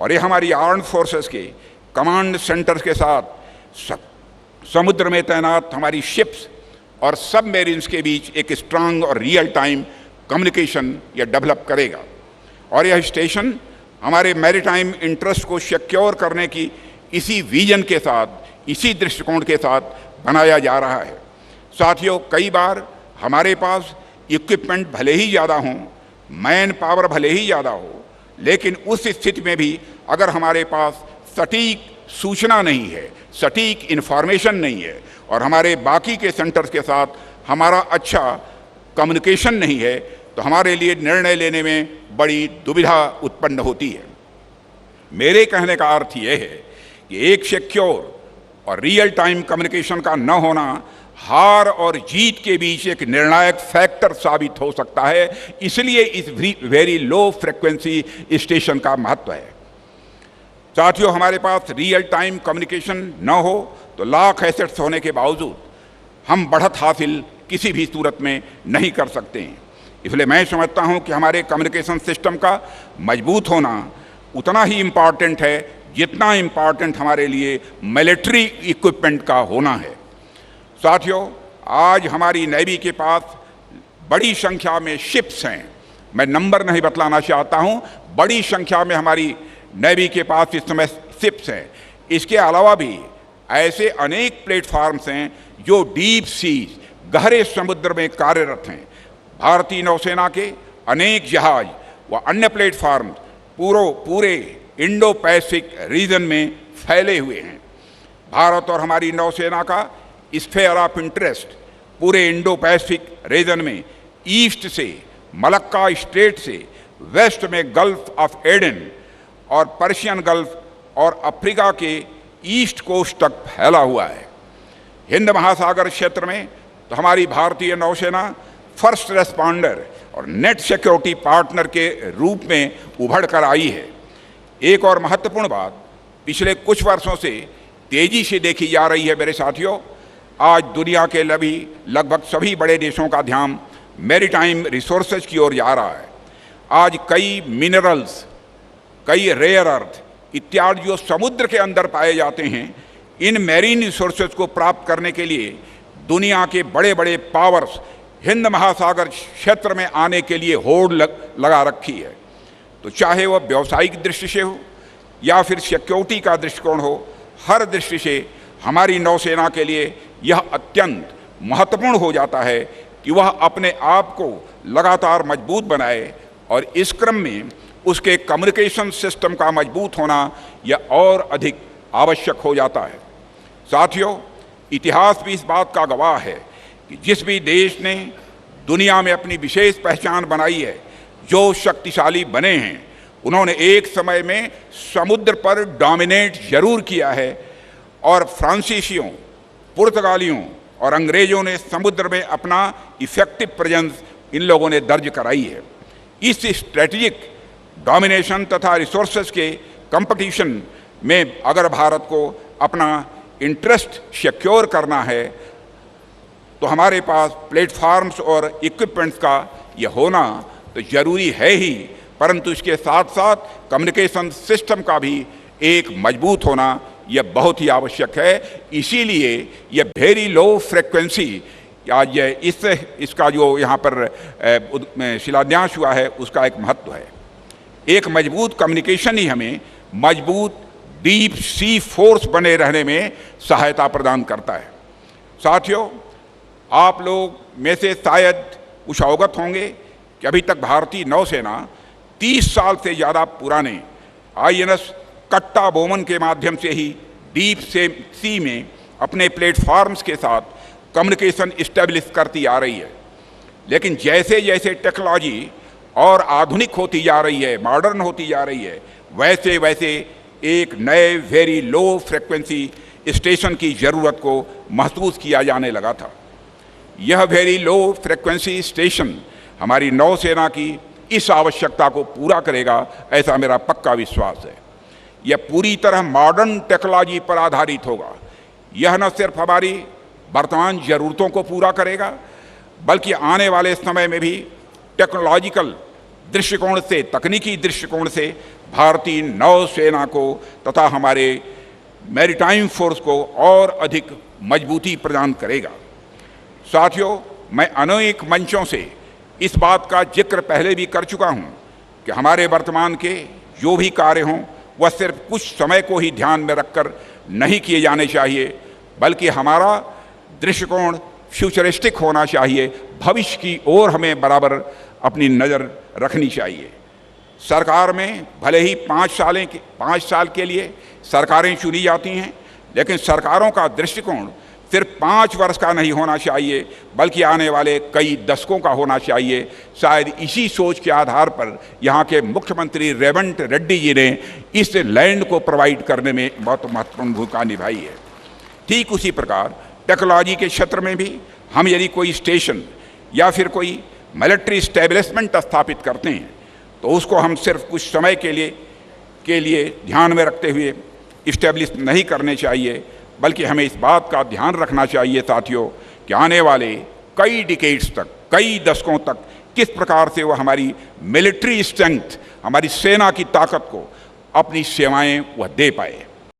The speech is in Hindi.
और ये हमारी आर्म्ड फोर्सेस के कमांड सेंटर्स के साथ समुद्र में तैनात हमारी शिप्स और सबमरीन्स के बीच एक स्ट्रांग और रियल टाइम कम्युनिकेशन यह डेवलप करेगा। और यह स्टेशन हमारे मैरीटाइम इंटरेस्ट को सिक्योर करने की इसी विजन के साथ, इसी दृष्टिकोण के साथ बनाया जा रहा है। साथियों, कई बार हमारे पास इक्विपमेंट भले ही ज़्यादा हों, मैन पावर भले ही ज़्यादा हो, लेकिन उस स्थिति में भी अगर हमारे पास सटीक सूचना नहीं है, सटीक इन्फॉर्मेशन नहीं है और हमारे बाकी के सेंटर्स के साथ हमारा अच्छा कम्युनिकेशन नहीं है, तो हमारे लिए निर्णय लेने में बड़ी दुविधा उत्पन्न होती है। मेरे कहने का अर्थ यह है कि एक सिक्योर और रियल टाइम कम्युनिकेशन का न होना हार और जीत के बीच एक निर्णायक फैक्टर साबित हो सकता है। इसलिए इस वेरी लो फ्रिक्वेंसी स्टेशन का महत्व है। साथियों, हमारे पास रियल टाइम कम्युनिकेशन न हो तो लाख एसेट्स होने के बावजूद हम बढ़त हासिल किसी भी सूरत में नहीं कर सकते हैं। इसलिए मैं समझता हूं कि हमारे कम्युनिकेशन सिस्टम का मजबूत होना उतना ही इम्पॉर्टेंट है जितना इम्पॉर्टेंट हमारे लिए मिलिट्री इक्विपमेंट का होना है। साथियों, आज हमारी नेवी के पास बड़ी संख्या में शिप्स हैं। मैं नंबर नहीं बतलाना चाहता हूं, बड़ी संख्या में हमारी नेवी के पास इस समय शिप्स हैं। इसके अलावा भी ऐसे अनेक प्लेटफार्म्स हैं जो डीप सीज, गहरे समुद्र में कार्यरत हैं। भारतीय नौसेना के अनेक जहाज व अन्य प्लेटफार्म पूरे इंडो पैसिफिक रीजन में फैले हुए हैं। भारत और हमारी नौसेना का स्फेयर ऑफ इंटरेस्ट पूरे इंडो पैसिफिक रीजन में ईस्ट से मलक्का स्ट्रेट से वेस्ट में गल्फ ऑफ एडन और पर्शियन गल्फ और अफ्रीका के ईस्ट कोस्ट तक फैला हुआ है। हिंद महासागर क्षेत्र में तो हमारी भारतीय नौसेना फर्स्ट रेस्पॉन्डर और नेट सिक्योरिटी पार्टनर के रूप में उभर कर आई है। एक और महत्वपूर्ण बात पिछले कुछ वर्षों से तेजी से देखी जा रही है मेरे साथियों। आज दुनिया के लगभग सभी बड़े देशों का ध्यान मैरीटाइम रिसोर्सेज की ओर जा रहा है। आज कई मिनरल्स, कई रेयर अर्थ इत्यादि जो समुद्र के अंदर पाए जाते हैं, इन मैरीन रिसोर्सेज को प्राप्त करने के लिए दुनिया के बड़े बड़े पावर्स हिंद महासागर क्षेत्र में आने के लिए होड़ लगा रखी है। तो चाहे वह व्यावसायिक दृष्टि से हो या फिर सिक्योरिटी का दृष्टिकोण हो, हर दृष्टि से हमारी नौसेना के लिए यह अत्यंत महत्वपूर्ण हो जाता है कि वह अपने आप को लगातार मजबूत बनाए और इस क्रम में उसके कम्युनिकेशन सिस्टम का मजबूत होना यह और अधिक आवश्यक हो जाता है। साथियों, इतिहास भी इस बात का गवाह है कि जिस भी देश ने दुनिया में अपनी विशेष पहचान बनाई है, जो शक्तिशाली बने हैं, उन्होंने एक समय में समुद्र पर डोमिनेट जरूर किया है और फ्रांसीसियों, पुर्तगालियों और अंग्रेजों ने समुद्र में अपना इफेक्टिव प्रेजेंस इन लोगों ने दर्ज कराई है। इस स्ट्रेटेजिक डोमिनेशन तथा रिसोर्सेज के कंपटीशन में अगर भारत को अपना इंटरेस्ट सिक्योर करना है तो हमारे पास प्लेटफार्म्स और इक्विपमेंट्स का ये होना तो ज़रूरी है ही, परंतु इसके साथ साथ कम्युनिकेशन सिस्टम का भी एक मजबूत होना यह बहुत ही आवश्यक है। इसीलिए यह वेरी लो फ्रिक्वेंसी आज इसका जो यहाँ पर शिलान्यास हुआ है उसका एक महत्व है। एक मजबूत कम्युनिकेशन ही हमें मजबूत डीप सी फोर्स बने रहने में सहायता प्रदान करता है। साथियों, आप लोग में से शायद कुछ अवगत होंगे कि अभी तक भारतीय नौसेना 30 साल से ज़्यादा पुराने INS कट्टा बोमन के माध्यम से ही डीप सी में अपने प्लेटफार्म्स के साथ कम्युनिकेशन इस्टेब्लिश करती आ रही है। लेकिन जैसे जैसे टेक्नोलॉजी और आधुनिक होती जा रही है, मॉडर्न होती जा रही है, वैसे वैसे एक नए वेरी लो फ्रिक्वेंसी स्टेशन की ज़रूरत को महसूस किया जाने लगा था। यह वेरी लो फ्रिक्वेंसी स्टेशन हमारी नौसेना की इस आवश्यकता को पूरा करेगा, ऐसा मेरा पक्का विश्वास है। यह पूरी तरह मॉडर्न टेक्नोलॉजी पर आधारित होगा। यह न सिर्फ हमारी वर्तमान ज़रूरतों को पूरा करेगा, बल्कि आने वाले समय में भी टेक्नोलॉजिकल दृष्टिकोण से, तकनीकी दृष्टिकोण से भारतीय नौसेना को तथा हमारे मैरीटाइम फोर्स को और अधिक मजबूती प्रदान करेगा। साथियों, मैं अनेक मंचों से इस बात का जिक्र पहले भी कर चुका हूं कि हमारे वर्तमान के जो भी कार्य हों वह सिर्फ कुछ समय को ही ध्यान में रखकर नहीं किए जाने चाहिए, बल्कि हमारा दृष्टिकोण फ्यूचरिस्टिक होना चाहिए। भविष्य की ओर हमें बराबर अपनी नज़र रखनी चाहिए। सरकार में भले ही 5 साल के लिए सरकारें चुनी जाती हैं, लेकिन सरकारों का दृष्टिकोण सिर्फ 5 वर्ष का नहीं होना चाहिए, बल्कि आने वाले कई दशकों का होना चाहिए। शायद इसी सोच के आधार पर यहाँ के मुख्यमंत्री रेवंत रेड्डी जी ने इस लैंड को प्रोवाइड करने में बहुत महत्वपूर्ण भूमिका निभाई है। ठीक उसी प्रकार टेक्नोलॉजी के क्षेत्र में भी हम यदि कोई स्टेशन या फिर कोई मिलिट्री स्टैब्लिशमेंट स्थापित करते हैं तो उसको हम सिर्फ कुछ समय के लिए ध्यान में रखते हुए इस्टेब्लिश नहीं करने चाहिए, बल्कि हमें इस बात का ध्यान रखना चाहिए साथियों कि आने वाले कई डिकेड्स तक, कई दशकों तक किस प्रकार से वह हमारी मिलिट्री स्ट्रेंथ, हमारी सेना की ताकत को अपनी सेवाएं वह दे पाए।